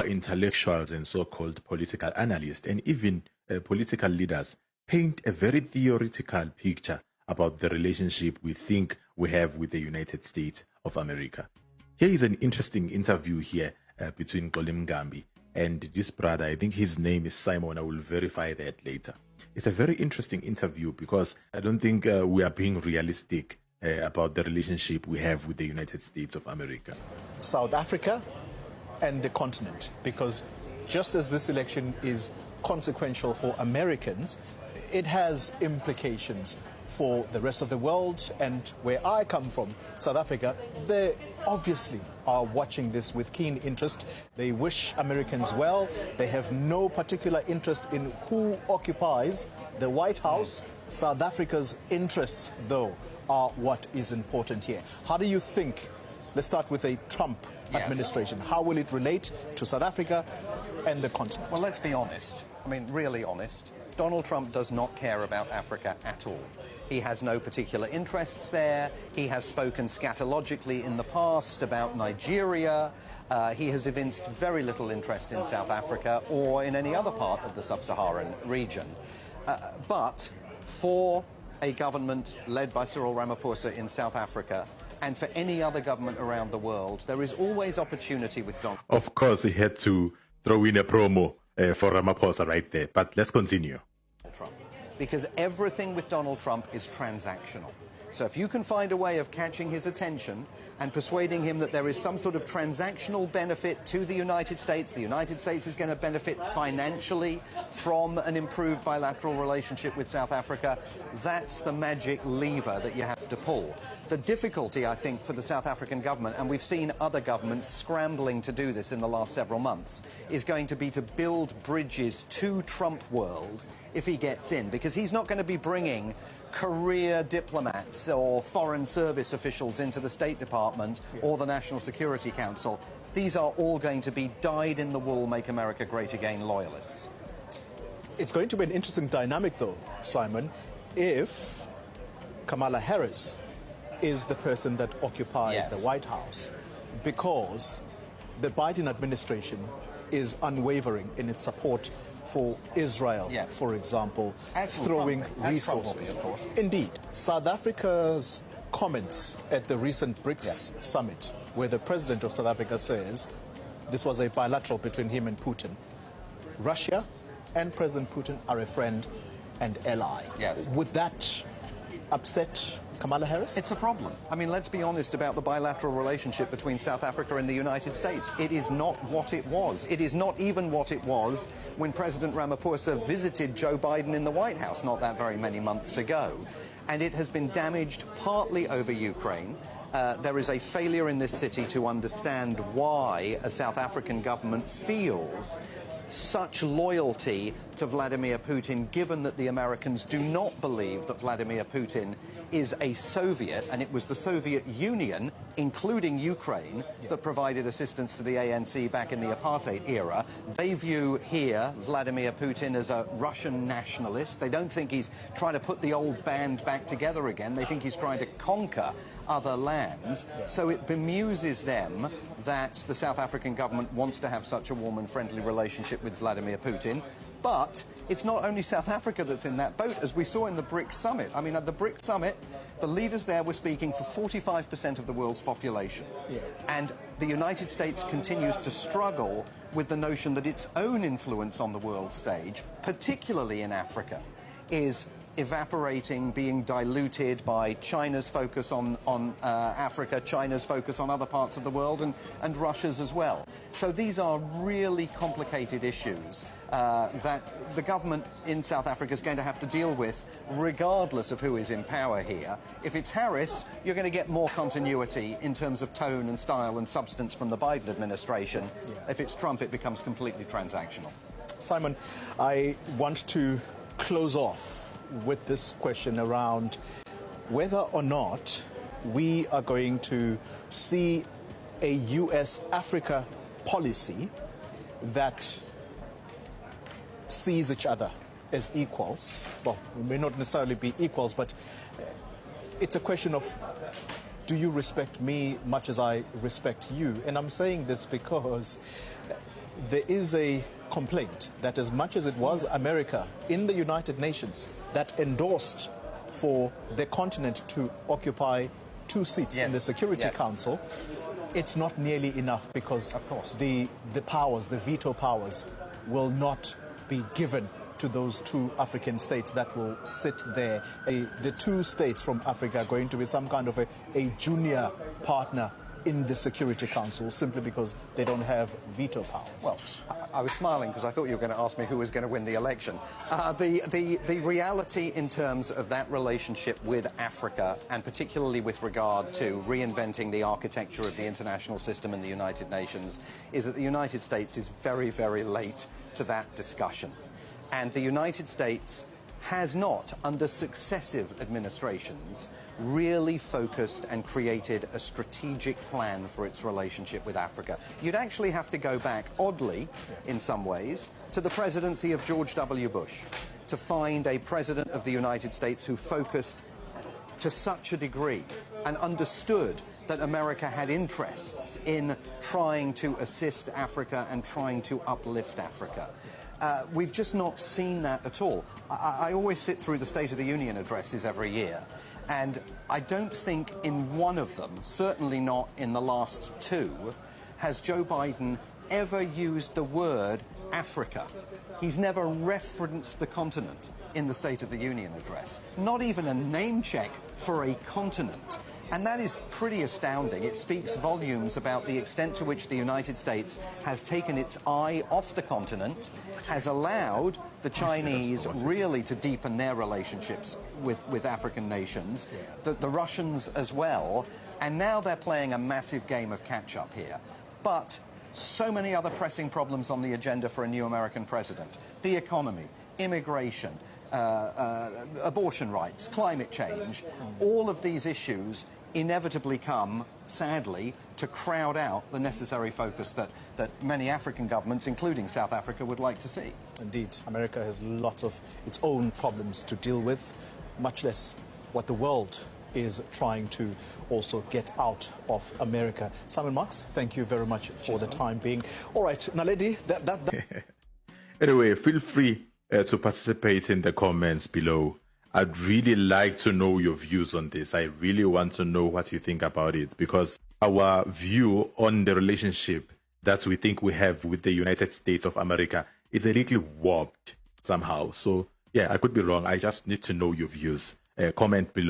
our intellectuals and so-called political analysts and even political leaders paint a very theoretical picture about the relationship we think we have with the United States of America. Here is an interesting interview here between Xoli Mngambi and this brother. I think his name is Simon. I will verify that later. It's a very interesting interview because I don't think we are being realistic about the relationship we have with the United States of America. South Africa and the continent, because just as this election is consequential for Americans, it has implications for the rest of the world. And where I come from, South Africa, they obviously are watching this with keen interest. They wish Americans well. They have no particular interest in who occupies the White House. South Africa's interests, though, are what is important here. How do you think, let's start with a Trump administration, how will it relate to South Africa and the continent? Well, let's be honest. I mean, really honest. Donald Trump does not care about Africa at all. He has no particular interests there. He has spoken scatologically in the past about Nigeria. He has evinced very little interest in South Africa or in any other part of the sub-Saharan region. But for a government led by Cyril Ramaphosa in South Africa, and for any other government around the world, there is always opportunity with Donald. Of course, he had to throw in a promo for Ramaphosa right there, but let's continue. Trump, because everything with Donald Trump is transactional. So if you can find a way of catching his attention and persuading him that there is some sort of transactional benefit to the United States is going to benefit financially from an improved bilateral relationship with South Africa, that's the magic lever that you have to pull. The difficulty, I think, for the South African government, and we've seen other governments scrambling to do this in the last several months, is going to be to build bridges to Trump world if he gets in, because he's not going to be bringing career diplomats or foreign service officials into the State Department or the National Security Council. These are all going to be dyed-in-the-wool Make America Great Again loyalists. It's going to be an interesting dynamic, though, Simon, if Kamala Harris is the person that occupies the White House, because the Biden administration is unwavering in its support for Israel, for example, throwing resources. Of course. Indeed. South Africa's comments at the recent BRICS summit, where the president of South Africa says this was a bilateral between him and Putin. Russia and President Putin are a friend and ally. Yes. Would that upset Kamala Harris? It's a problem. I mean, let's be honest about the bilateral relationship between South Africa and the United States. It is not what it was. It is not even what it was when President Ramaphosa visited Joe Biden in the White House not that very many months ago. And it has been damaged partly over Ukraine. There is a failure in this city to understand why a South African government feels such loyalty to Vladimir Putin, given that the Americans do not believe that Vladimir Putin is a Soviet, and it was the Soviet Union, including Ukraine, that provided assistance to the ANC back in the apartheid era. They view here Vladimir Putin as a Russian nationalist. They don't think he's trying to put the old band back together again. They think he's trying to conquer other lands. So it bemuses them that the South African government wants to have such a warm and friendly relationship with Vladimir Putin. But it's not only South Africa that's in that boat, as we saw in the BRICS summit. I mean, at the BRICS summit, the leaders there were speaking for 45% of the world's population. And the United States continues to struggle with the notion that its own influence on the world stage, particularly in Africa, is evaporating, being diluted by China's focus on Africa, China's focus on other parts of the world, and Russia's as well. So these are really complicated issues that the government in South Africa is going to have to deal with, regardless of who is in power here. If it's Harris, you're going to get more continuity in terms of tone and style and substance from the Biden administration. If it's Trump, it becomes completely transactional. Simon, I want to close off with this question around whether or not we are going to see a US-Africa policy that sees each other as equals. Well, we may not necessarily be equals, but it's a question of, do you respect me much as I respect you? And I'm saying this because there is a complaint that as much as it was America in the United Nations that endorsed for the continent to occupy 2 seats in the Security Council, it's not nearly enough because, of course, the powers, the veto powers, will not be given to those 2 African states that will sit there. The 2 states from Africa are going to be some kind of a junior partner in the Security Council simply because they don't have veto powers. Well, I was smiling because I thought you were going to ask me who was going to win the election. The reality in terms of that relationship with Africa, and particularly with regard to reinventing the architecture of the international system in the United Nations, is that the United States is very, very late to that discussion. And the United States has not, under successive administrations, really focused and created a strategic plan for its relationship with Africa. You'd actually have to go back, oddly, in some ways, to the presidency of George W. Bush to find a president of the United States who focused to such a degree and understood that America had interests in trying to assist Africa and trying to uplift Africa. We've just not seen that at all. I always sit through the State of the Union addresses every year, and I don't think in one of them, certainly not in the last 2, has Joe Biden ever used the word Africa. He's never referenced the continent in the State of the Union address, not even a name check for a continent. And that is pretty astounding. It speaks volumes about the extent to which the United States has taken its eye off the continent, has allowed the Chinese really to deepen their relationships with African nations, the Russians as well, and now they're playing a massive game of catch-up here. But so many other pressing problems on the agenda for a new American president: the economy, immigration, abortion rights, climate change. All of these issues inevitably come, sadly, to crowd out the necessary focus that many African governments, including South Africa, would like to see. Indeed, America has lots of its own problems to deal with, much less what the world is trying to also get out of America. Simon Marks, thank you very much for the time being. All right, Naledi, Anyway, feel free to participate in the comments below. I'd really like to know your views on this. I really want to know what you think about it, because our view on the relationship that we think we have with the United States of America is a little warped somehow. So, yeah, I could be wrong. I just need to know your views. Comment below.